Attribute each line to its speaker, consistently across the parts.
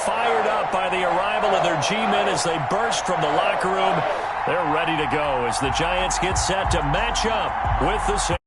Speaker 1: fired up by the arrival of their G-men as they burst from the locker room. They're ready to go as the Giants get set to match up with the Saints.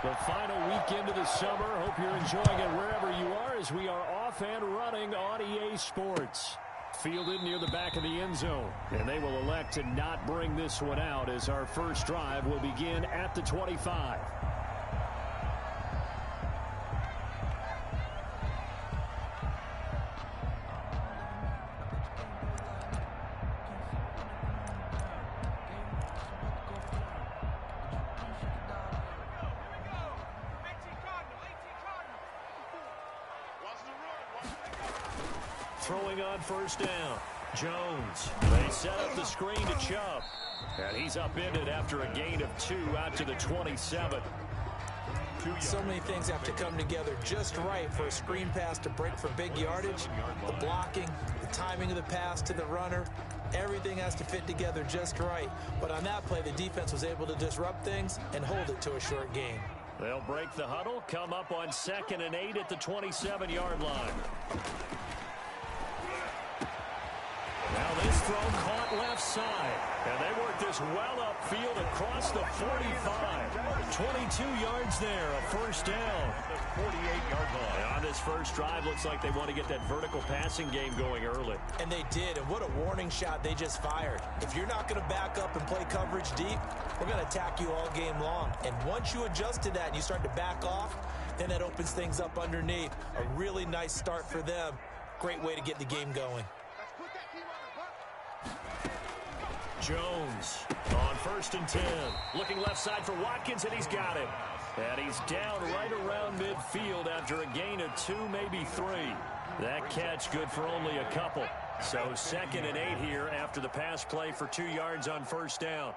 Speaker 1: The final weekend of the summer. Hope you're enjoying it wherever you are as we are off and running on EA Sports. Fielded near the back of the end zone. And they will elect to not bring this one out as our first drive will begin at the 25. Throwing on first down. Jones. They set up the screen to Chubb. And he's upended after a gain of 2 out to the 27.
Speaker 2: So many things have to come together just right for a screen pass to break for big yardage. The blocking, the timing of the pass to the runner, everything has to fit together just right. But on that play, the defense was able to disrupt things and hold it to a short gain.
Speaker 1: They'll break the huddle, come up on 2nd and 8 at the 27-yard line. Now this throw caught left side. And they work this well upfield across the 45. 22 yards there, a first down. 48-yard line. On this first drive, looks like they want to get that vertical passing game going early.
Speaker 2: And they did, and what a warning shot they just fired. If you're not going to back up and play coverage deep, we're going to attack you all game long. And once you adjust to that and you start to back off, then that opens things up underneath. A really nice start for them. Great way to get the game going.
Speaker 1: Jones on 1st and 10. Looking left side for Watkins, and he's got it. And he's down right around midfield after a gain of 2, maybe 3. That catch good for only a couple. So 2nd and 8 here after the pass play for 2 yards on first down.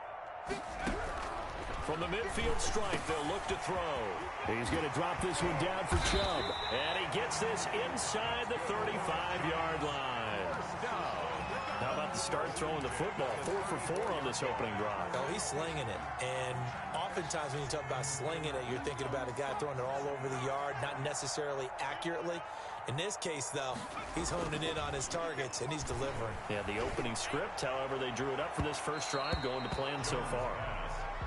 Speaker 1: From the midfield stripe, they'll look to throw. He's going to drop this one down for Chubb. And he gets this inside the 35-yard line. How about the start throwing the football? 4 for 4 on this opening drive.
Speaker 2: Oh, he's slinging it. And oftentimes when you talk about slinging it, you're thinking about a guy throwing it all over the yard, not necessarily accurately. In this case, though, he's honing in on his targets, and he's delivering.
Speaker 1: Yeah, the opening script, however, they drew it up for this first drive, going to plan so far.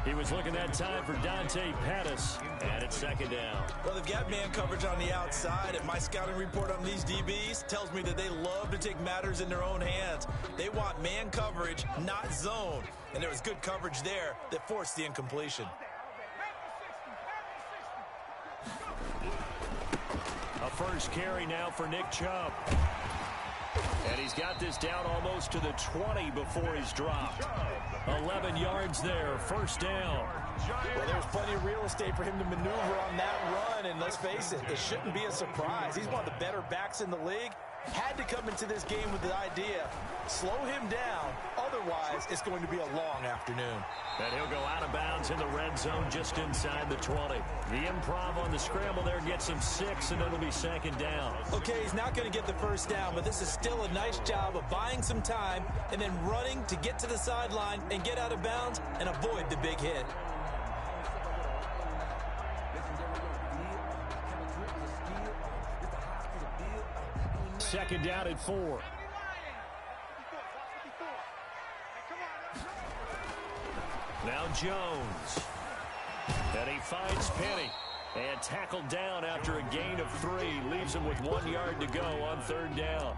Speaker 1: He was looking that time for Dante Pettis, and it's 2nd down.
Speaker 2: Well, they've got man coverage on the outside, and my scouting report on these DBs tells me that they love to take matters in their own hands. They want man coverage, not zone, and there was good coverage there that forced the incompletion.
Speaker 1: A first carry now for Nick Chubb. And he's got this down almost to the 20 before he's dropped. 11 yards there, first down.
Speaker 2: Well, there's plenty of real estate for him to maneuver on that run, and let's face it, it shouldn't be a surprise. He's one of the better backs in the league. Had to come into this game with the idea, slow him down, otherwise it's going to be a long afternoon.
Speaker 1: And he'll go out of bounds in the red zone just inside the 20. The improv on the scramble there gets him 6, and it'll be 2nd down.
Speaker 2: Okay, he's not going to get the first down, but this is still a nice job of buying some time and then running to get to the sideline and get out of bounds and avoid the big hit.
Speaker 1: Second down at 4. Now Jones. And he finds Penny. And tackled down after a gain of 3. Leaves him with 1 yard to go on 3rd down.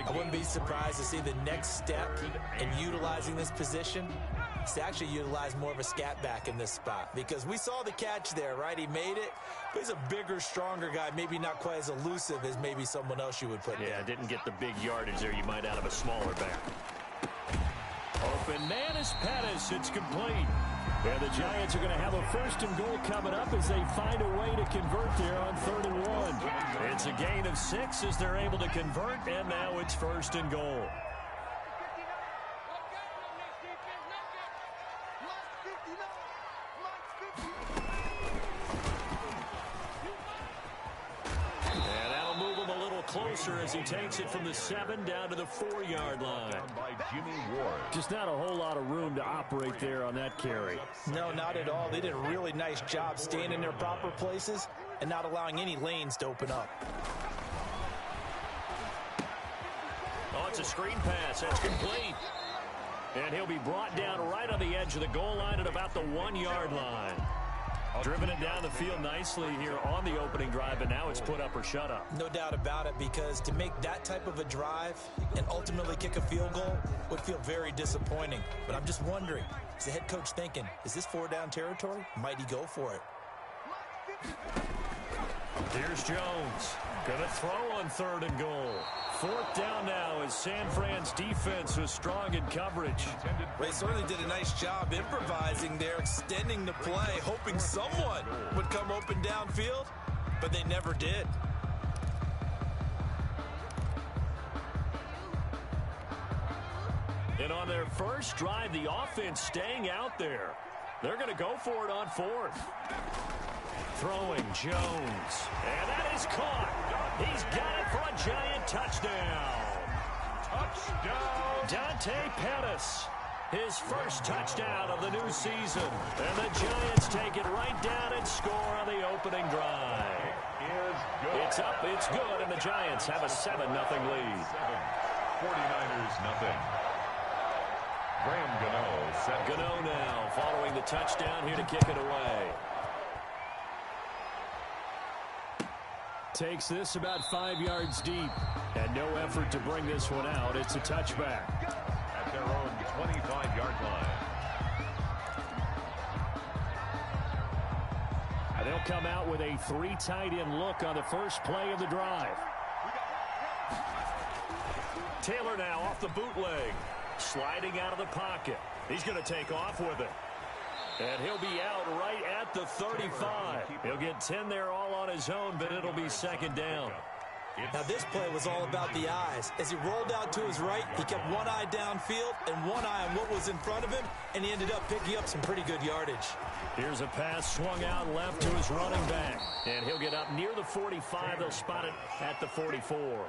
Speaker 2: I wouldn't be surprised to see the next step in utilizing this position is to actually utilize more of a scat back in this spot. Because we saw the catch there, right? He made it, but he's a bigger, stronger guy, maybe not quite as elusive as maybe someone else you would put
Speaker 1: Yeah,
Speaker 2: there.
Speaker 1: didn't get the big yardage there you might out of a smaller back. Open man is Pettis. It's complete. And the Giants are going to have a 1st and goal coming up as they find a way to convert there on 3rd and 1. It's a gain of 6 as they're able to convert, and now it's 1st and goal. closer as he takes it from the 7 down to the 4-yard line. Just not a whole lot of room to operate there on that carry.
Speaker 2: No, not at all. They did a really nice job staying in their proper places and not allowing any lanes to open up.
Speaker 1: Oh, it's a screen pass. That's complete. And he'll be brought down right on the edge of the goal line at about the 1-yard line. Driven it down the field nicely here on the opening drive, and now it's put up or shut up.
Speaker 2: No doubt about it, because to make that type of a drive and ultimately kick a field goal would feel very disappointing. But I'm just wondering, is the head coach thinking, is this 4-down territory? Might he go for it?
Speaker 1: Here's Jones. Gonna throw on 3rd and goal. 4th down now as San Fran's defense was strong in coverage.
Speaker 2: They certainly did a nice job improvising there, extending the play, hoping someone would come open downfield, but they never did.
Speaker 1: And on their first drive, the offense staying out there. They're going to go for it on 4th. Throwing Jones. And that is caught. He's got it for a giant touchdown. Touchdown. Dante Pettis. His first touchdown of the new season. And the Giants take it right down and score on the opening drive. It's up, it's good, and the Giants have a 7-0 lead.
Speaker 3: 49ers nothing. Graham Gano set.
Speaker 1: Gano now following the touchdown here to kick it away. Takes this about 5 yards deep. And no effort to bring this one out. It's a touchback.
Speaker 3: At their own 25-yard line.
Speaker 1: And they'll come out with a 3 tight end look on the first play of the drive. Taylor now off the bootleg. Sliding out of the pocket. He's going to take off with it. And he'll be out right at the 35. He'll get 10 there all on his own, but it'll be 2nd down.
Speaker 2: Now this play was all about the eyes. As he rolled out to his right, he kept one eye downfield and one eye on what was in front of him, and he ended up picking up some pretty good yardage.
Speaker 1: Here's a pass swung out left to his running back. And he'll get up near the 45. They'll spot it at the 44.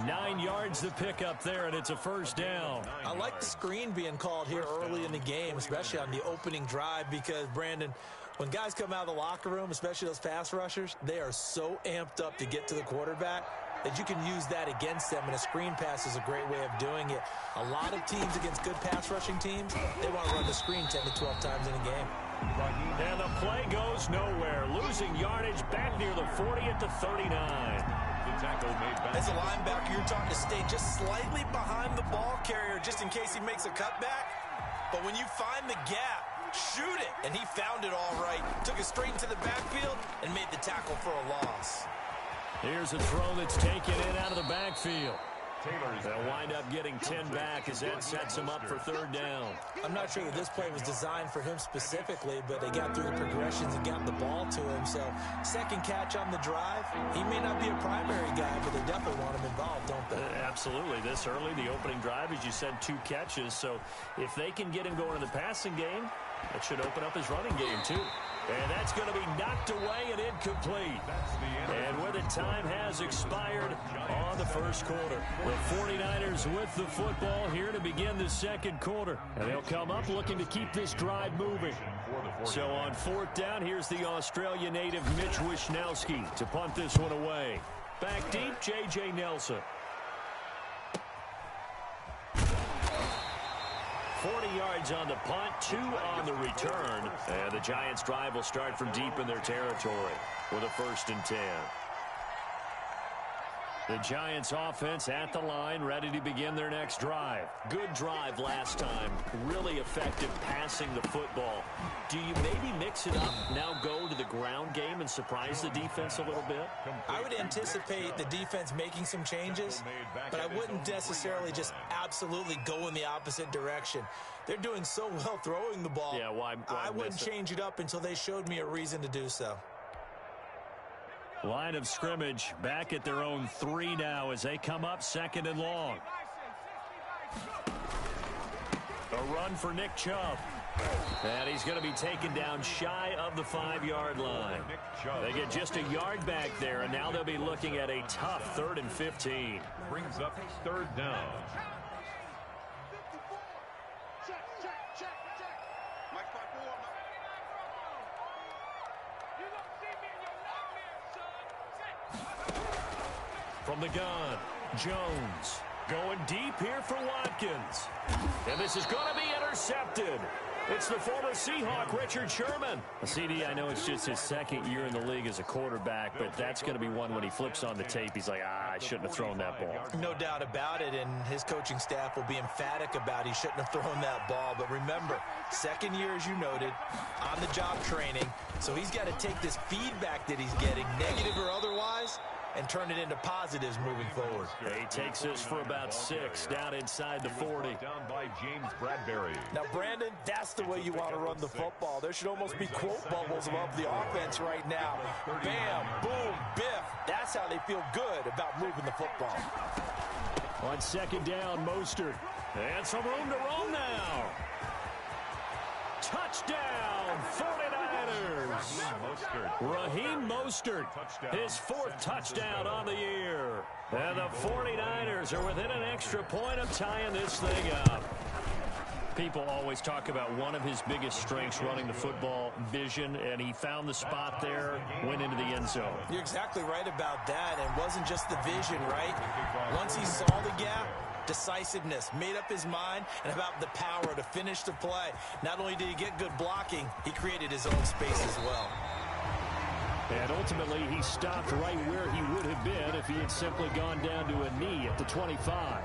Speaker 1: 9 yards to pick up there, and it's a 1st down.
Speaker 2: I like the screen being called here early in the game, especially on the opening drive, because, Brandon, when guys come out of the locker room, especially those pass rushers, they are so amped up to get to the quarterback that you can use that against them, and a screen pass is a great way of doing it. A lot of teams against good pass rushing teams, they want to run the screen 10 to 12 times in a game.
Speaker 1: And the play goes nowhere. Losing yardage back near the 40 at the 39.
Speaker 2: As a linebacker, you're taught to stay just slightly behind the ball carrier just in case he makes a cutback. But when you find the gap, shoot it. And he found it all right. Took it straight into the backfield and made the tackle for a loss.
Speaker 1: Here's a throw that's taken in out of the backfield. They'll wind up getting 10 back as that sets him up for 3rd down.
Speaker 2: I'm not sure that this play was designed for him specifically, but they got through the progressions and got the ball to him. So 2nd catch on the drive. He may not be a primary guy, but they definitely want him involved, don't they?
Speaker 1: Absolutely. This early, the opening drive, as you said, 2 catches. So if they can get him going in the passing game, that should open up his running game too. And that's going to be knocked away and incomplete. And where the time has expired on the first quarter. The 49ers with the football here to begin the 2nd quarter. And they'll come up looking to keep this drive moving. So on 4th down, here's the Australia native Mitch Wishnowsky to punt this one away. Back deep, J.J. Nelson. 40 yards on the punt, 2 on the return. And the Giants' drive will start from deep in their territory with a 1st and 10. The Giants' offense at the line, ready to begin their next drive. Good drive last time. Really effective passing the football. Do you maybe mix it up, now go to the ground game and surprise the defense a little bit?
Speaker 2: I would anticipate the defense making some changes, but I wouldn't necessarily just absolutely go in the opposite direction. They're doing so well throwing the ball.
Speaker 1: Yeah, why
Speaker 2: I wouldn't change it up until they showed me a reason to do so.
Speaker 1: Line of scrimmage back at their own 3 now as they come up 2nd and long. A run for Nick Chubb. And he's going to be taken down shy of the 5-yard line. They get just a yard back there, and now they'll be looking at a tough 3rd and 15.
Speaker 3: Brings up 3rd down.
Speaker 1: From the gun, Jones going deep here for Watkins. And this is going to be intercepted. It's the former Seahawk, Richard Sherman. CD, I know it's just his 2nd year in the league as a quarterback, but that's going to be one when he flips on the tape. He's like, I shouldn't have thrown that ball.
Speaker 2: No doubt about it, and his coaching staff will be emphatic about he shouldn't have thrown that ball. But remember, 2nd year, as you noted, on-the-job training. So he's got to take this feedback that he's getting, negative or otherwise, and turn it into positives moving forward.
Speaker 1: He takes this for about 6 down inside the 40.
Speaker 3: Down by James Bradbury.
Speaker 2: Now, Brandon, that's the way you want to run the football. There should almost be quote bubbles above the offense right now. Bam, boom, biff. That's how they feel good about moving the football.
Speaker 1: On 2nd down, Mostert. And some room to roam now. Touchdown, 49ers. Raheem Mostert, his 4th touchdown on the year. And the 49ers are within an extra point of tying this thing up. People always talk about one of his biggest strengths running the football, vision, and he found the spot there, went into the end zone.
Speaker 2: You're exactly right about that, and it wasn't just the vision, right? Once he saw the gap, decisiveness, made up his mind, and about the power to finish the play. Not only did he get good blocking, he created his own space as well.
Speaker 1: And ultimately, he stopped right where he would have been if he had simply gone down to a knee at the 25.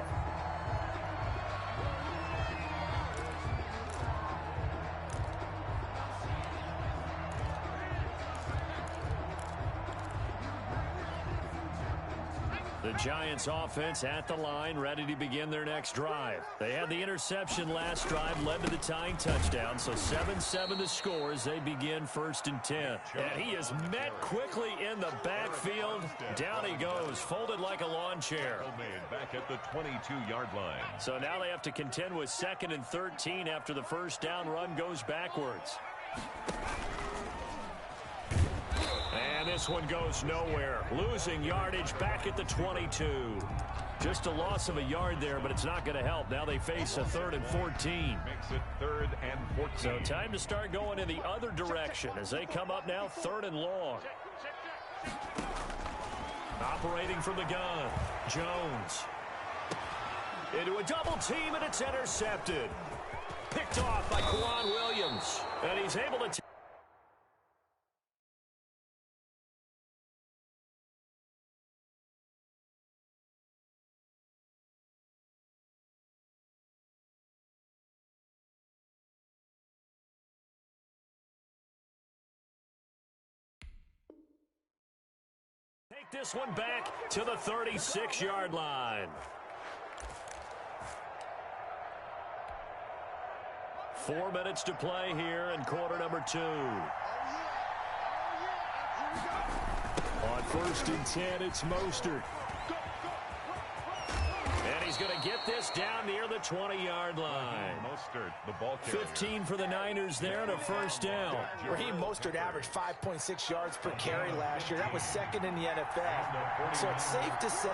Speaker 1: The Giants offense at the line, ready to begin their next drive. They had the interception last drive, led to the tying touchdown, so 7-7 the score as they begin 1st and 10. And he is met quickly in the backfield. Down he goes, folded like a lawn chair.
Speaker 3: Back at the 22-yard line.
Speaker 1: So now they have to contend with 2nd and 13 after the first down run goes backwards. And this one goes nowhere. Losing yardage back at the 22. Just a loss of a yard there, but it's not going to help. Now they face a 3rd and 14.
Speaker 3: Makes it 3rd and 14.
Speaker 1: So time to start going in the other direction as they come up now 3rd and long. Operating from the gun, Jones. Into a double team, and it's intercepted. Picked off by Kwan Williams. And he's able to take this one back to the 36-yard line. 4 minutes to play here in quarter number 2. On 1st and 10, it's Mostert. And he's going to get this down near the 20-yard line.
Speaker 3: Mostert, the ball carrier.
Speaker 1: 15 for the Niners there and a 1st down.
Speaker 2: Raheem Mostert averaged 5.6 yards per carry last year. That was 2nd in the NFL. So it's safe to say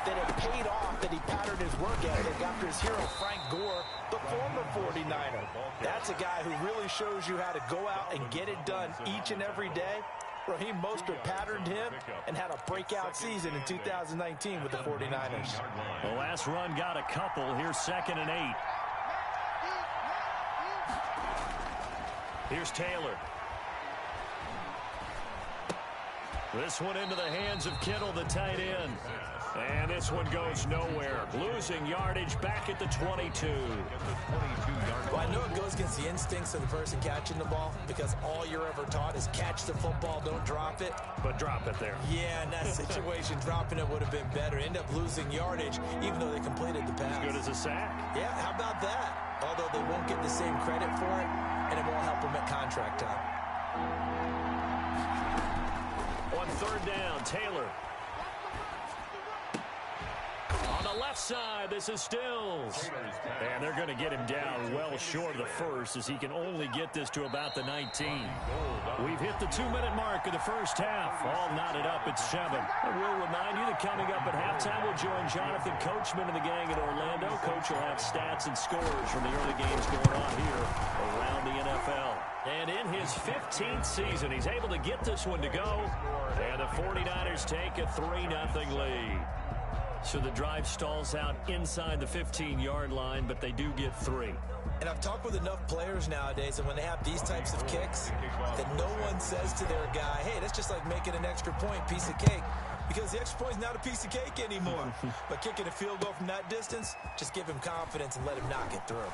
Speaker 2: that it paid off that he patterned his work ethic after his hero, Frank Gore, the former 49er. That's a guy who really shows you how to go out and get it done each and every day. Raheem Mostert patterned him and had a breakout season in 2019 with the 49ers.
Speaker 1: The last run got a couple. Here's 2nd and 8. Here's Taylor. This one into the hands of Kittle, the tight end. And this one goes nowhere. Losing yardage back at the 22.
Speaker 2: Well, I know it goes against the instincts of the person catching the ball because all you're ever taught is catch the football, don't drop it.
Speaker 1: But drop it there.
Speaker 2: Yeah, in that situation, dropping it would have been better. End up losing yardage, even though they completed the pass.
Speaker 1: As good as a sack.
Speaker 2: Yeah, how about that? Although they won't get the same credit for it, and it won't help them at contract time. On
Speaker 1: 3rd down, Taylor. On the left side, this is Stills. And they're going to get him down well short of the first, as he can only get this to about the 19. We've hit the 2-minute mark of the first half. All knotted up at 7. And we'll remind you that coming up at halftime, we'll join Jonathan Coachman and the gang in Orlando. Coach will have stats and scores from the early games going on here around the NFL. And in his 15th season, he's able to get this one to go. And the 49ers take a 3-0 lead. So the drive stalls out inside the 15-yard line, but they do get 3.
Speaker 2: And I've talked with enough players nowadays, and when they have these types of kicks, that no one says to their guy, hey, that's just like making an extra point, piece of cake. Because the extra point is not a piece of cake anymore. But kicking a field goal from that distance, just give him confidence and let him knock it through.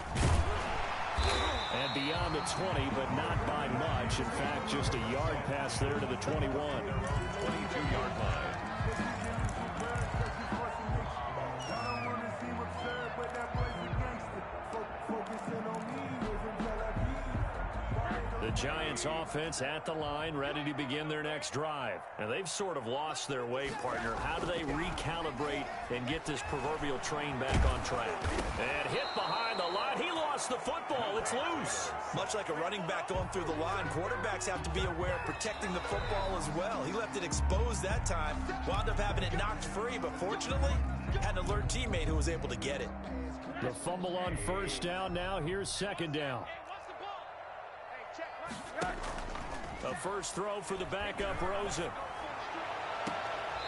Speaker 1: And beyond the 20, but not by much. In fact, just a yard pass there to the 21.
Speaker 3: 22-yard line.
Speaker 1: The Giants offense at the line, ready to begin their next drive. And they've sort of lost their way, partner. How do they recalibrate and get this proverbial train back on track? And hit behind the line. He lost the football. It's loose.
Speaker 2: Much like a running back going through the line, quarterbacks have to be aware of protecting the football as well. He left it exposed that time, wound up having it knocked free, but fortunately, had an alert teammate who was able to get it.
Speaker 1: The fumble on first down now. Here's second down. A first throw for the backup, Rosen.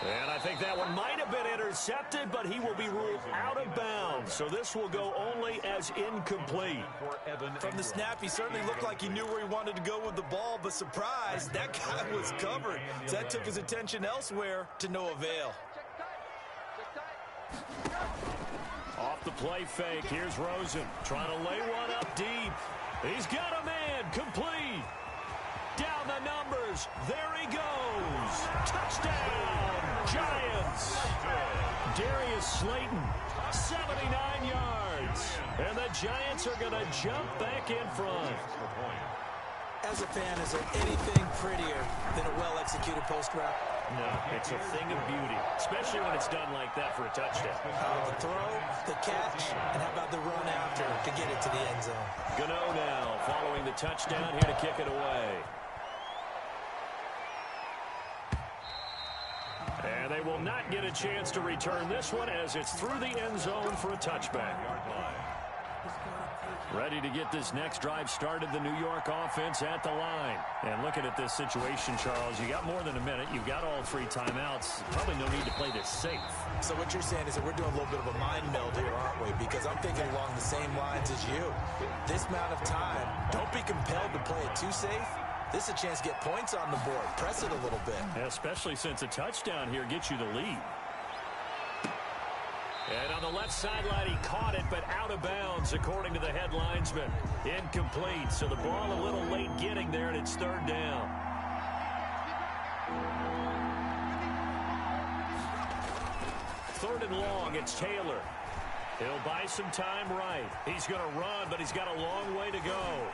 Speaker 1: And I think that one might have been intercepted, but he will be ruled out of bounds. So this will go only as incomplete.
Speaker 2: From the snap, he certainly looked like he knew where he wanted to go with the ball, but surprise, that guy was covered. So that took his attention elsewhere to no avail.
Speaker 1: Off the play fake, here's Rosen trying to lay one up deep. He's got a man, complete. Down the numbers, there he goes. Touchdown, Giants. Darius Slayton, 79 yards. And the Giants are going to jump back in front.
Speaker 2: As a fan, is there anything prettier than a well-executed post route?
Speaker 1: No, it's a thing of beauty, especially when it's done like that for a touchdown.
Speaker 2: The throw, the catch, and how about the run after to get it to the end zone?
Speaker 1: Gano now following the touchdown here to kick it away. And they will not get a chance to return this one as it's through the end zone for a touchback. Ready to get this next drive started, the New York offense at the line. And looking at this situation, Charles, you got more than a minute. You've got all 3 timeouts. Probably no need to play this safe.
Speaker 2: So what you're saying is that we're doing a little bit of a mind meld here, aren't we? Because I'm thinking along the same lines as you. This amount of time, don't be compelled to play it too safe. This is a chance to get points on the board. Press it a little bit.
Speaker 1: Especially since a touchdown here gets you the lead. And on the left sideline, he caught it, but out of bounds, according to the head linesman. Incomplete, so the ball a little late getting there, and it's third down. Third and long, it's Taylor. He'll buy some time right. He's going to run, but he's got a long way to go.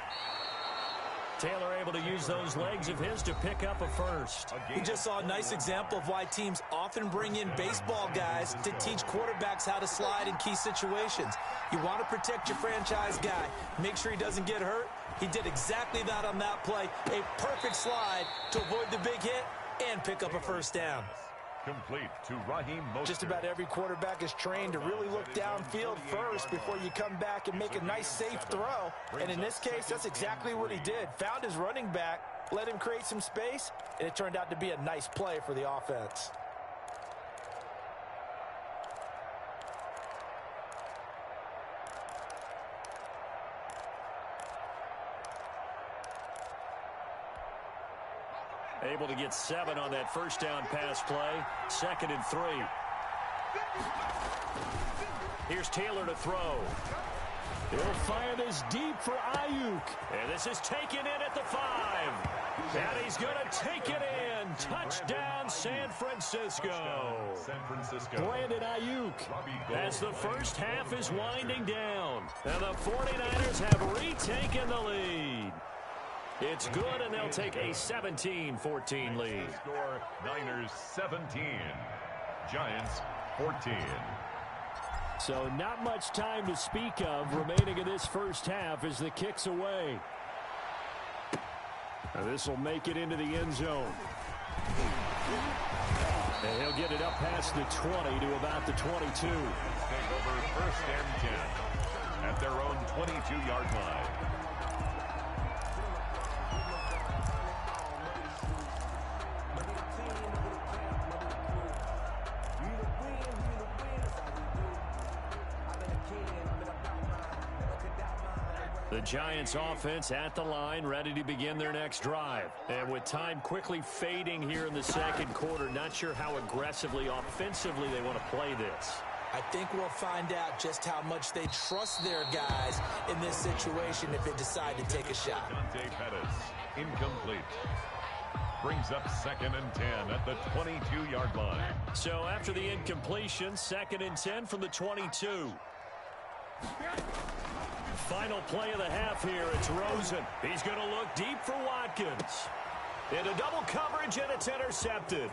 Speaker 1: Taylor able to use those legs of his to pick up a first.
Speaker 2: We just saw a nice example of why teams often bring in baseball guys to teach quarterbacks how to slide in key situations. You want to protect your franchise guy. Make sure he doesn't get hurt. He did exactly that on that play. A perfect slide to avoid the big hit and pick up a first down.
Speaker 3: Complete to Raheem Mostert.
Speaker 2: Just about every quarterback is trained to really look downfield first before you come back and make a nice, safe throw. And in this case, that's exactly what he did. Found his running back, let him create some space, and it turned out to be a nice play for the offense.
Speaker 1: Able to get 7 on that first down pass play. 2nd and 3. Here's Taylor to throw. He'll fire this deep for Ayuk. And this is taken in at the 5. And he's going to take it in. Touchdown, San Francisco. Brandon Ayuk as the first half is winding down. And the 49ers have retaken the lead. It's good, and they'll take a 17-14 lead.
Speaker 3: Score, Niners 17, Giants 14.
Speaker 1: So not much time to speak of remaining in this first half as the kick's away. This will make it into the end zone. And he'll get it up past the 20 to about the 22.
Speaker 3: Take over 1st and 10 at their own 22-yard line.
Speaker 1: The Giants offense at the line, ready to begin their next drive. And with time quickly fading here in the second quarter, not sure how aggressively, offensively they want to play this.
Speaker 2: I think we'll find out just how much they trust their guys in this situation if they decide to take a shot.
Speaker 3: Dante Pettis, incomplete. Brings up 2nd and 10 at the 22-yard line.
Speaker 1: So after the incompletion, 2nd and 10 from the 22. Final play of the half here. It's Rosen. He's going to look deep for Watkins. Into double coverage, and it's intercepted.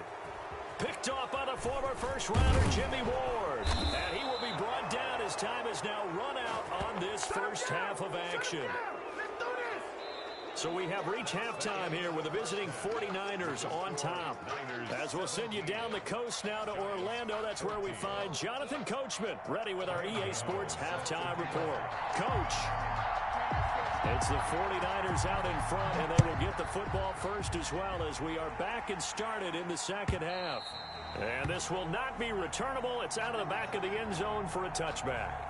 Speaker 1: Picked off by the former first-rounder, Jimmy Ward. And he will be brought down as time has now run out on this first half of action. So we have reached halftime here with the visiting 49ers on top. As we'll send you down the coast now to Orlando, that's where we find Jonathan Coachman, ready with our EA Sports Halftime Report. Coach, it's the 49ers out in front, and they will get the football first as well as we are back and started in the second half. And this will not be returnable. It's out of the back of the end zone for a touchback.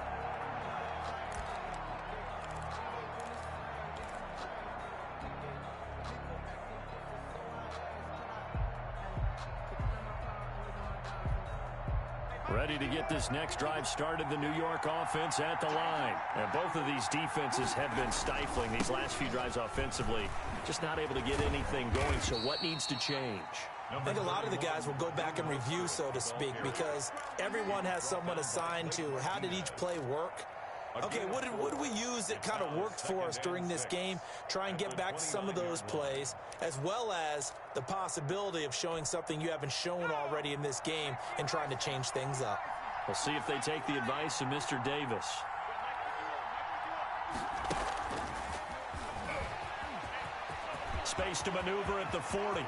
Speaker 1: Ready to get this next drive started, the New York offense at the line. And both of these defenses have been stifling these last few drives offensively. Just not able to get anything going, so what needs to change?
Speaker 2: I think a lot of the guys will go back and review, so to speak, because everyone has someone assigned to how did each play work. Okay, what did we use that kind of worked for us during this game? Try and get back to some of those plays, as well as the possibility of showing something you haven't shown already in this game and trying to change things up.
Speaker 1: We'll see if they take the advice of Mr. Davis. Space to maneuver at the 40.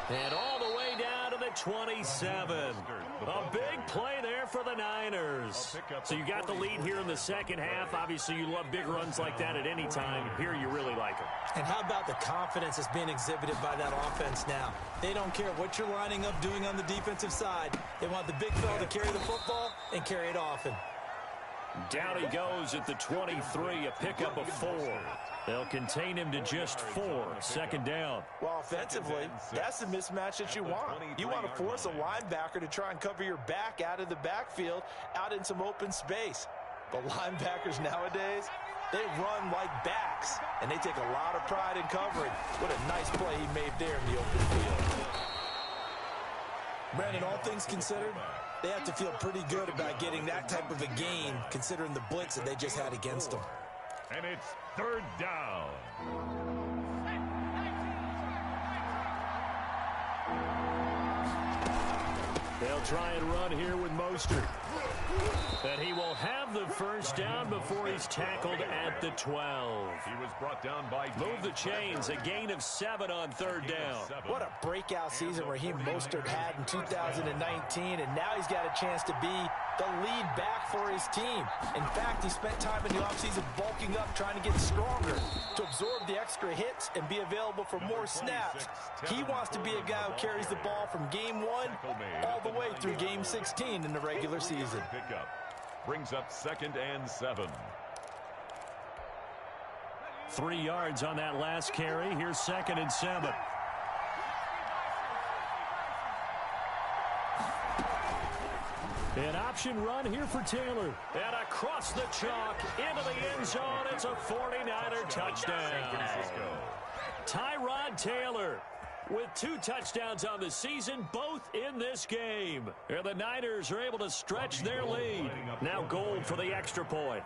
Speaker 1: And all the way down to the 27. A big play there for the Niners. So you got the lead here in the second half. Obviously, you love big runs like that at any time. Here you really like them.
Speaker 2: And how about the confidence that's being exhibited by that offense now? They don't care what you're lining up doing on the defensive side. They want the big fella to carry the football and carry it often.
Speaker 1: Down he goes at the 23, a pickup of 4. They'll contain him to just 4, second down.
Speaker 2: Well, offensively, that's the mismatch that you want. You want to force a linebacker to try and cover your back out of the backfield, out in some open space. But linebackers nowadays, they run like backs, and they take a lot of pride in covering. What a nice play he made there in the open field. Brandon, all things considered, they have to feel pretty good about getting that type of a gain, considering the blitz that they just had against them.
Speaker 3: And it's 3rd down.
Speaker 1: They'll try and run here with Mostert. And he will have the first down before he's tackled at the 12.
Speaker 3: He was brought down by...
Speaker 1: Move the chains, a gain of 7 on 3rd down.
Speaker 2: What a breakout season Raheem Mostert had in 2019, and now he's got a chance to be the lead back for his team. In fact, he spent time in the offseason bulking up, trying to get stronger to absorb the extra hits and be available for more snaps. He wants to be a guy who carries the ball from game 1 all the way through game 16 in the regular season.
Speaker 3: Pickup brings up 2nd and 7.
Speaker 1: 3 yards on that last carry. Here's 2nd and 7. An option run here for Taylor. And across the chalk into the end zone. It's a 49er touchdown. Tyrod Taylor with 2 touchdowns on the season, both in this game. And the Niners are able to stretch their lead. Now Gold for the extra point.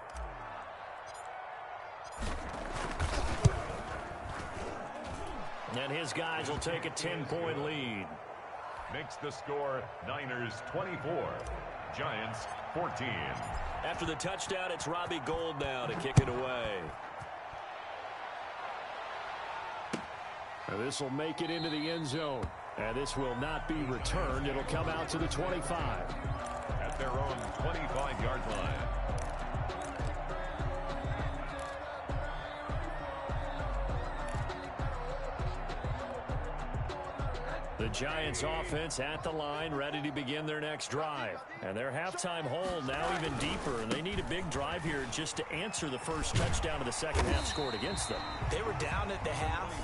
Speaker 1: And his guys will take a 10-point lead.
Speaker 3: Makes the score Niners 24, Giants 14.
Speaker 1: After the touchdown, it's Robbie Gould now to kick it away. This will make it into the end zone. And this will not be returned. It'll come out to the 25.
Speaker 3: At their own 25-yard line.
Speaker 1: The Giants offense at the line, ready to begin their next drive. And their halftime hole now even deeper. And they need a big drive here just to answer the first touchdown of the second half scored against them.
Speaker 2: They were down at the half.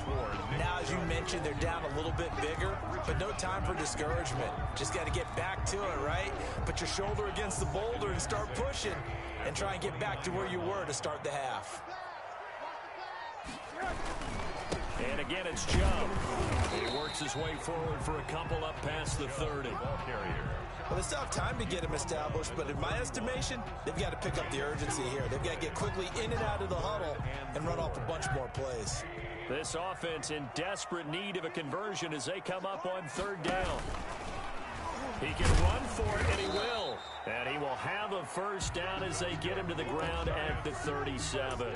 Speaker 2: Now, as you mentioned, they're down a little bit bigger, but no time for discouragement. Just got to get back to it, right? Put your shoulder against the boulder and start pushing and try and get back to where you were to start the half.
Speaker 1: And again, it's Chubb. He works his way forward for a couple up past the 30.
Speaker 3: Ball carrier.
Speaker 2: Well, they still have time to get him established, but in my estimation, they've got to pick up the urgency here. They've got to get quickly in and out of the huddle and run off a bunch more plays.
Speaker 1: This offense in desperate need of a conversion as they come up on third down. He can run for it, and he will. And he will have a first down as they get him to the ground at the 37.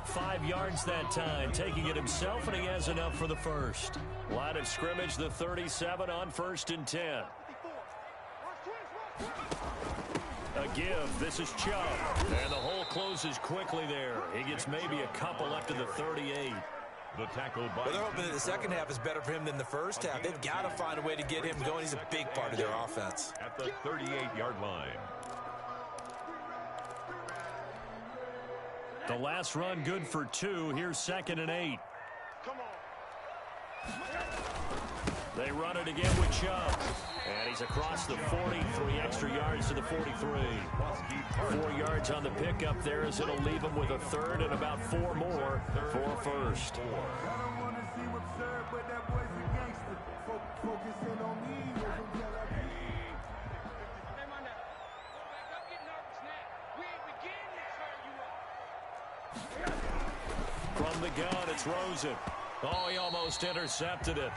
Speaker 1: 5 yards that time, taking it himself, and he has enough for the first. Line of scrimmage, the 37 on 1st and 10. A give. This is Chubb. And the hole closes quickly there. He gets maybe a couple up to the 38.
Speaker 3: The tackle by...
Speaker 2: Well, they're hoping that the second half is better for him than the first half. They've got to find a way to get him going. He's a big part of their offense.
Speaker 3: At the 38-yard line.
Speaker 1: The last run good for 2. Here's 2nd and 8. They run it again with Chubb. And he's across the 40, 3 extra yards to the 43. 4 yards on the pickup there as it'll leave him with a third and about 4 more for a first. From the gun, it's Rosen. Oh, he almost intercepted it.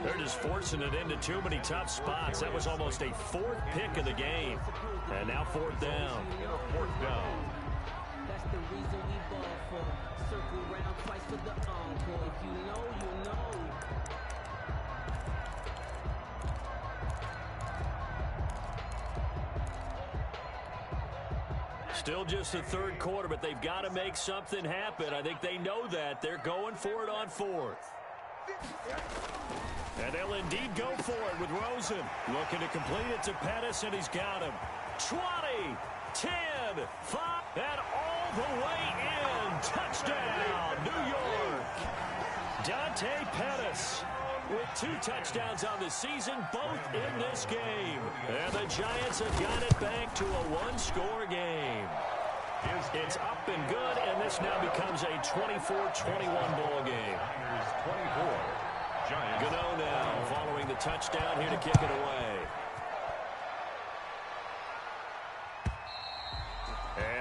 Speaker 1: They're just forcing it into too many tough spots. That was almost a 4th pick of the game. And now 4th down.
Speaker 3: 4th down.
Speaker 4: That's the reason we ball for. Circle round twice for the encore. If you know, you know.
Speaker 1: Still just the 3rd quarter, but they've got to make something happen. I think they know that. They're going for it on 4th. And they'll indeed go for it with Rosen. Looking to complete it to Pettis, and he's got him. 20, 10, 5, and all the way in. Touchdown, New York. Dante Pettis with 2 touchdowns on the season, both in this game. And the Giants have got it back to a 1-score game. It's up and good, and this now becomes a 24-21 ball game.
Speaker 3: 24. Giants.
Speaker 1: Gano now following the touchdown here to kick it away.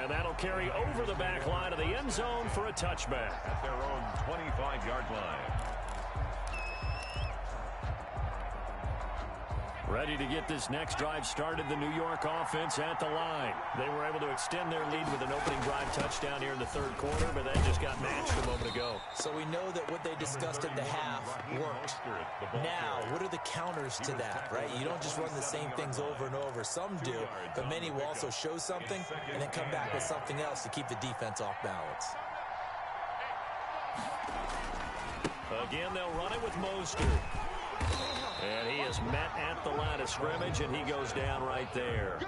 Speaker 1: And that'll carry over the back line of the end zone for a touchback.
Speaker 3: At their own 25-yard line.
Speaker 1: Ready to get this next drive started, the New York offense at the line. They were able to extend their lead with an opening drive touchdown here in the 3rd quarter, but that just got matched a moment ago.
Speaker 2: So we know that what they discussed at the half worked. Now, what are the counters to that, right? You don't just run the same things over and over. Some do, but many will also show something and then come back with something else to keep the defense off balance.
Speaker 1: Again, they'll run it with Mostert. And he is met at the line of scrimmage, and he goes down right there.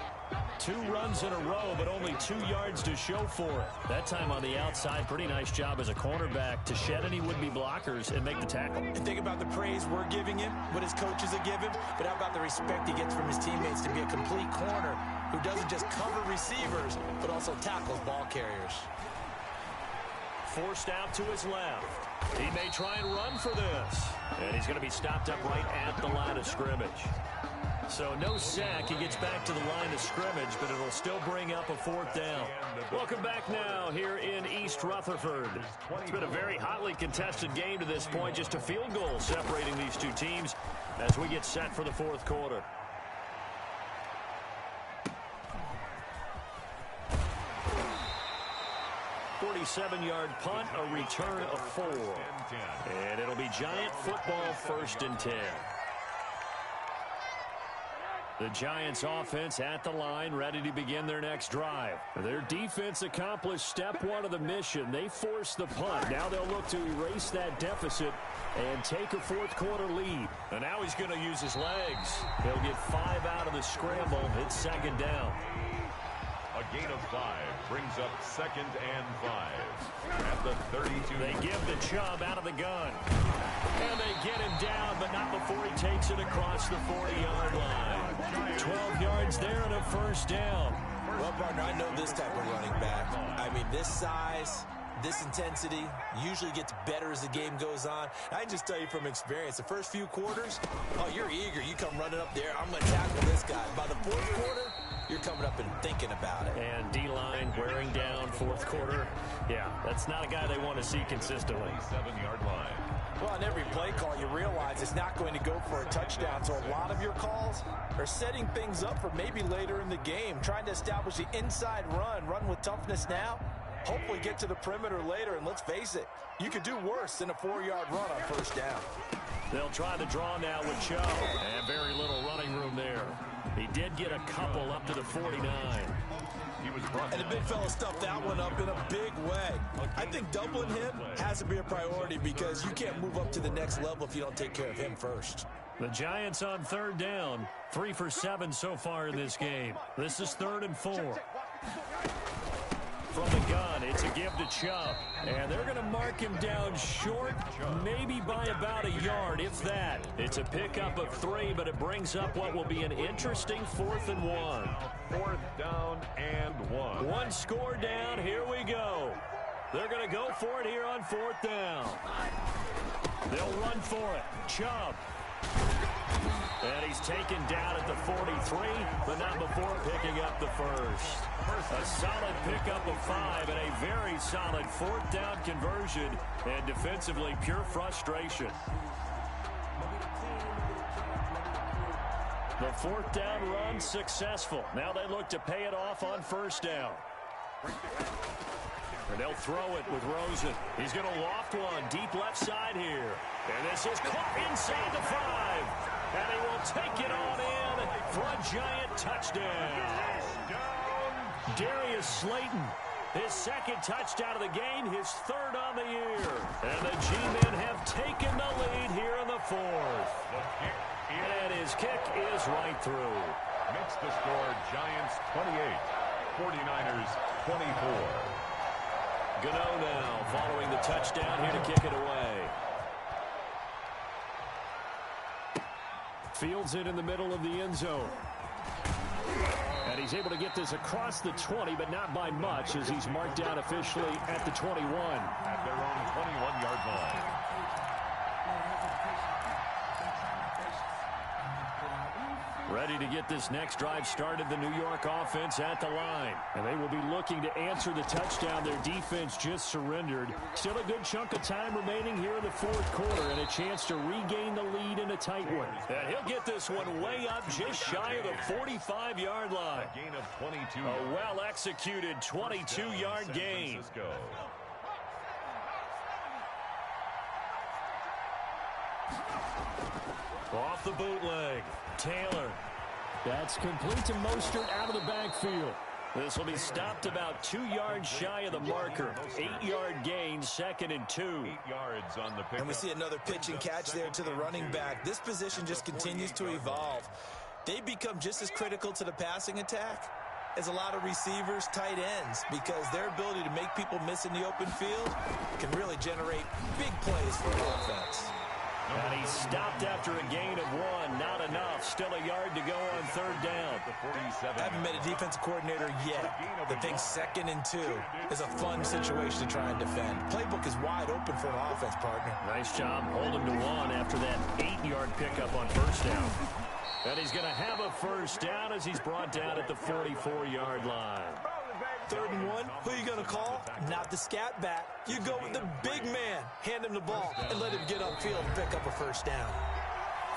Speaker 1: 2 runs in a row, but only 2 yards to show for it. That time on the outside, pretty nice job as a cornerback to shed any would-be blockers and make the tackle.
Speaker 2: And think about the praise we're giving him, what his coaches are giving, but how about the respect he gets from his teammates to be a complete corner who doesn't just cover receivers, but also tackles ball carriers.
Speaker 1: Forced out to his left. He may try and run for this. And he's going to be stopped up right at the line of scrimmage. So no sack. He gets back to the line of scrimmage, but it'll still bring up a 4th down. Welcome back now here in East Rutherford. It's been a very hotly contested game to this point. Just a field goal separating these 2 teams as we get set for the 4th quarter. 47-yard punt, a return of 4. And it'll be Giant football, 1st and 10. The Giants offense at the line, ready to begin their next drive. Their defense accomplished step 1 of the mission. They forced the punt. Now they'll look to erase that deficit and take a 4th quarter lead. And now he's going to use his legs. He'll get 5 out of the scramble. It's 2nd down.
Speaker 3: A gain of 5 brings up 2nd and 5 at the 32.
Speaker 1: They give the Chubb out of the gun. And they get him down, but not before he takes it across the 40-yard line. 12 yards there and a 1st down.
Speaker 2: Well, partner, I know this type of running back. I mean, this size, this intensity usually gets better as the game goes on. I can just tell you from experience, the first few quarters, oh, you're eager. You come running up there, I'm going to tackle this guy. By the 4th quarter, you're coming up and thinking about it.
Speaker 1: And D-line wearing down 4th quarter. Yeah, that's not a guy they want to see consistently.
Speaker 3: 7-yard line.
Speaker 2: Well, on every play call, you realize it's not going to go for a touchdown. So a lot of your calls are setting things up for maybe later in the game, trying to establish the inside run with toughness now, hopefully get to the perimeter later. And let's face it, you could do worse than a 4-yard run on 1st down.
Speaker 1: They'll try the draw now with Chubb. And very little running room there. He did get a couple up to the 49.
Speaker 2: And the big fella stuffed that one up in a big way. I think doubling him has to be a priority because you can't move up to the next level if you don't take care of him first.
Speaker 1: The Giants on 3rd down. 3 for 7 so far in this game. This is 3rd and 4. From the gun, it's a give to Chubb. And they're going to mark him down short, maybe by about a yard, if that. It's a pickup of 3, but it brings up what will be an interesting 4th and 1.
Speaker 3: 4th down and 1.
Speaker 1: 1 score down. Here we go. They're going to go for it here on 4th down. They'll run for it. Chubb. And he's taken down at the 43, but not before picking up the 1st. A solid pickup of 5 and a very solid 4th down conversion, and defensively pure frustration. The 4th down run successful. Now they look to pay it off on 1st down. And they'll throw it with Rosen. He's going to loft one deep left side here. And this is caught inside the 5. And he will take it on in for a Giant touchdown. Darius Slayton, his 2nd touchdown of the game, his 3rd on the year. And the G-men have taken the lead here in the 4th. And his kick is right through.
Speaker 3: Makes the score Giants 28, 49ers 24.
Speaker 1: Gano now following the touchdown here to kick it away. Fields it in the middle of the end zone. And he's able to get this across the 20, but not by much, as he's marked down officially at the 21.
Speaker 3: At their own 21-yard line.
Speaker 1: Ready to get this next drive started, the New York offense at the line. And they will be looking to answer the touchdown their defense just surrendered. Still a good chunk of time remaining here in the 4th quarter and a chance to regain the lead in a tight one. And he'll get this one way up just shy of the 45-yard line.
Speaker 3: A gain of 22.
Speaker 1: A well-executed 22-yard gain. Off the bootleg. Taylor. That's complete to Mostert out of the backfield. This will be stopped about 2 yards shy of the marker. 8-yard gain, 2nd and 2.
Speaker 3: 8 yards on the pick.
Speaker 2: And we see another pitch and catch there to the running back. This position just continues to evolve. They become just as critical to the passing attack as a lot of receivers, tight ends, because their ability to make people miss in the open field can really generate big plays for the offense.
Speaker 1: And he stopped after a gain of 1. Not enough. Still a yard to go on 3rd down.
Speaker 2: I haven't met a defensive coordinator yet that thinks 2nd and 2 is a fun situation to try and defend. Playbook is wide open for an offense, partner.
Speaker 1: Nice job holding to 1 after that 8-yard pickup on 1st down. And he's going to have a 1st down as he's brought down at the 44-yard line.
Speaker 2: 3rd and 1, who are you going to call? Not the scat back. You go with the big man. Hand him the ball and let him get upfield and pick up a 1st down.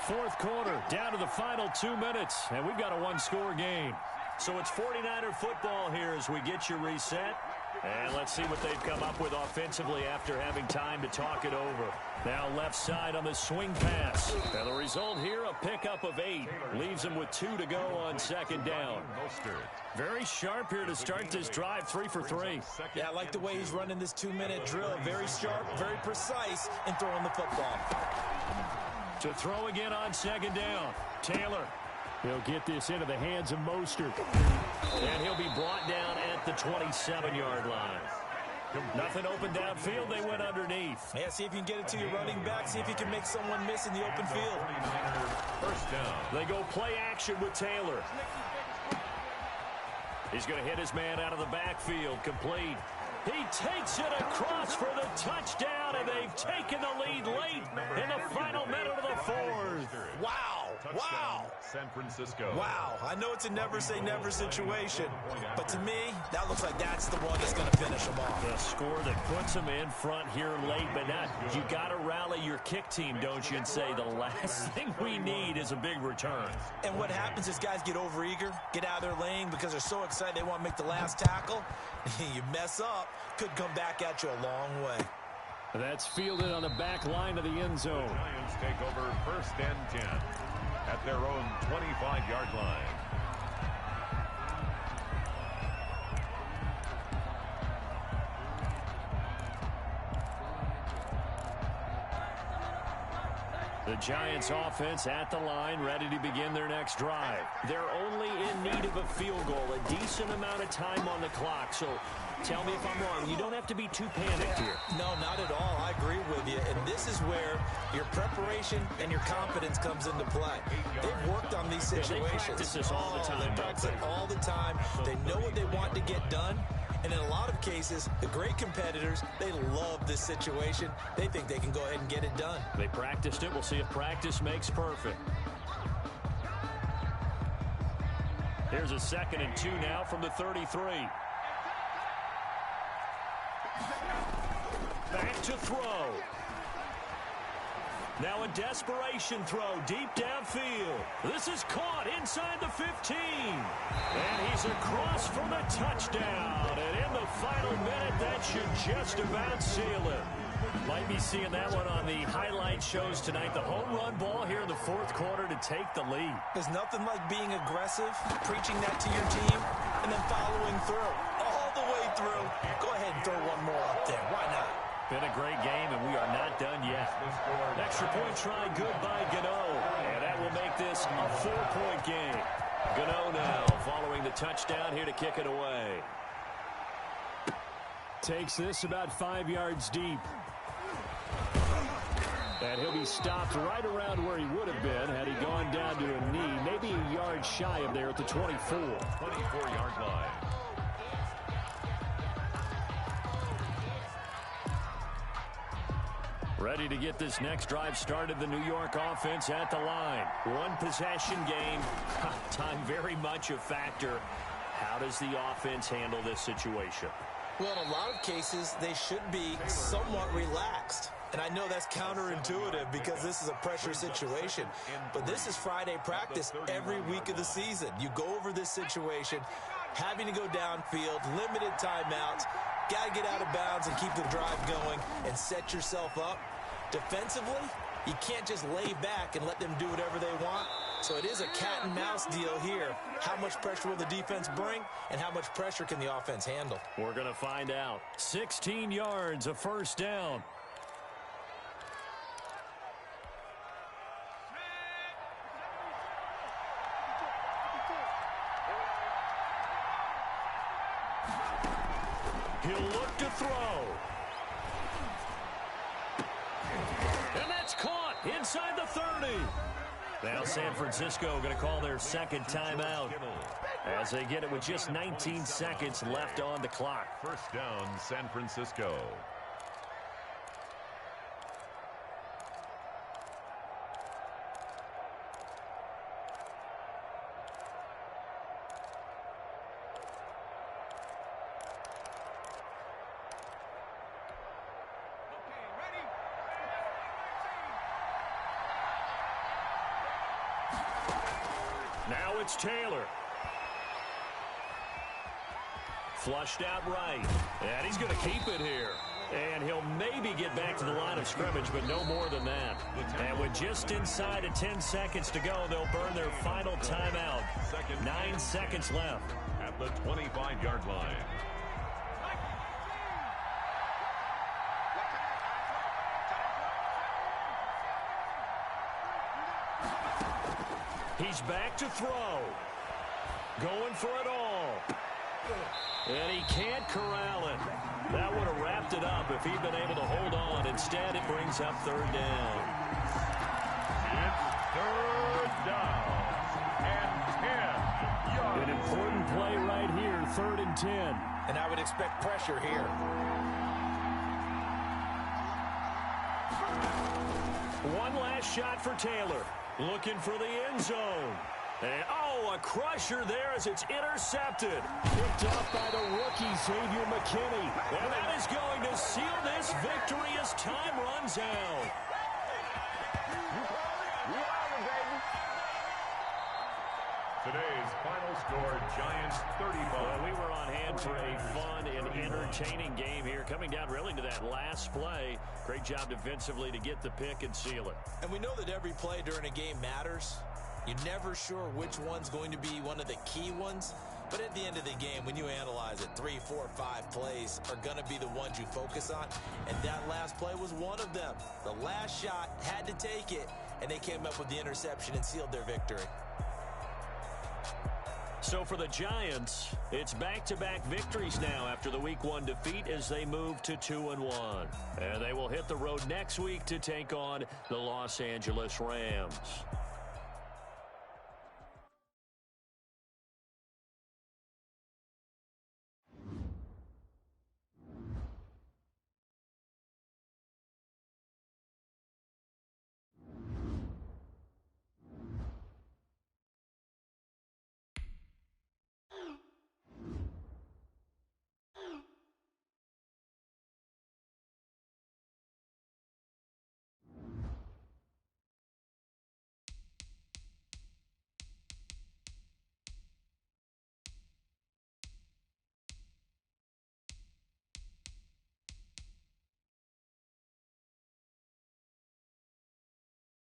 Speaker 1: 4th quarter, down to the final 2 minutes, and we've got a 1-score game. So it's 49er football here as we get you reset. And let's see what they've come up with offensively after having time to talk it over. Now left side on the swing pass. And the result here, a pickup of 8. Leaves them with 2 to go on second down. Very sharp here to start this drive, 3 for 3.
Speaker 2: Yeah, I like the way he's running this 2-minute drill. Very sharp, very precise in throwing the football.
Speaker 1: To throw again on second down. Taylor. He'll get this into the hands of Mostert. And he'll be brought down at the 27-yard line. Nothing open downfield. They went underneath.
Speaker 2: Yeah, see if you can get it to your running back. See if you can make someone miss in the open field.
Speaker 3: First down.
Speaker 1: They go play action with Taylor. He's going to hit his man out of the backfield. Complete. He takes it across for the touchdown, and they've taken the lead late in the final minute of the fourth.
Speaker 2: Wow. Wow.
Speaker 3: San Francisco.
Speaker 2: Wow. I know it's a never-say-never situation, but to me, that looks like that's the one that's going to finish them off.
Speaker 1: The score that puts them in front here late, but now you got to rally your kick team, don't you, and say the last thing we need is a big return.
Speaker 2: And what happens is guys get overeager, get out of their lane because they're so excited they want to make the last tackle. You mess up, could come back at you a long way.
Speaker 1: That's fielded on the back line of the end zone.
Speaker 3: Giants take over first and 10 at their own 25-yard line.
Speaker 1: The Giants offense at the line, ready to begin their next drive. They're only in need of a field goal, a decent amount of time on the clock. So tell me if I'm wrong. You don't have to be too panicked here.
Speaker 2: No, not at all. I agree with you. And this is where your preparation and your confidence comes into play. They've worked on these situations.
Speaker 1: They practice this all the time.
Speaker 2: They practice it all the time. They know what they want to get done. And in a lot of cases, the great competitors, they love this situation. They think they can go ahead and get it done.
Speaker 1: They practiced it. We'll see if practice makes perfect. Here's a 2nd and 2 now from the 33. Back to throw. Now a desperation throw deep downfield. This is caught inside the 15. And he's across for the touchdown. And in the final minute, that should just about seal it. Might be seeing that one on the highlight shows tonight. The home run ball here in the fourth quarter to take the lead.
Speaker 2: There's nothing like being aggressive, preaching that to your team, and then following through. All the way through. Go ahead and throw one more up there. Why not?
Speaker 1: Been a great game, and we are not done yet. Extra point try good by Gano. And that will make this a 4-point game. Gano now following the touchdown here to kick it away. Takes this about 5 yards deep. And he'll be stopped right around where he would have been had he gone down to a knee. Maybe a yard shy of there at the 24.
Speaker 3: 24-yard line.
Speaker 1: Ready to get this next drive started, the New York offense at the line. One possession game. Time very much a factor. How does the offense handle this situation?
Speaker 2: Well, in a lot of cases, they should be somewhat relaxed. And I know that's counterintuitive because this is a pressure situation. But this is Friday practice every week of the season. You go over this situation, having to go downfield, limited timeouts, got to get out of bounds and keep the drive going and set yourself up. Defensively, you can't just lay back and let them do whatever they want. So it is a cat and mouse deal here. How much pressure will the defense bring and how much pressure can the offense handle?
Speaker 1: We're going to find out. 16 yards, a first down. He'll look to throw. And that's caught inside the 30. Now San Francisco going to call their second timeout as they get it with just 19 seconds left on the clock.
Speaker 3: First down, San Francisco.
Speaker 1: Now it's Taylor. Flushed out right. And he's going to keep it here. And he'll maybe get back to the line of scrimmage, but no more than that. And with just inside of 10 seconds to go, they'll burn their final timeout. 9 seconds left.
Speaker 3: At the 25-yard line.
Speaker 1: He's back to throw. Going for it all. And he can't corral it. That would have wrapped it up if he'd been able to hold on. Instead, it brings up third down.
Speaker 3: It's third down and 10 yards.
Speaker 1: An important play right here, 3rd and 10.
Speaker 2: And I would expect pressure here.
Speaker 1: One last shot for Taylor. Looking for the end zone. And, a crusher there as it's intercepted. Picked off by the rookie, Xavier McKinney. And that is going to seal this victory as time runs out.
Speaker 3: Today's final score, Giants 35.
Speaker 1: Well, we were on hand for a fun and entertaining game here. Coming down really to that last play. Great job defensively to get the pick and seal it.
Speaker 2: And we know that every play during a game matters. You're never sure which one's going to be one of the key ones. But at the end of the game, when you analyze it, 3, 4, 5 plays are going to be the ones you focus on. And that last play was one of them. The last shot had to take it, and they came up with the interception and sealed their victory.
Speaker 1: So for the Giants, it's back-to-back victories now after the Week 1 defeat as they move to 2-1. And they will hit the road next week to take on the Los Angeles Rams.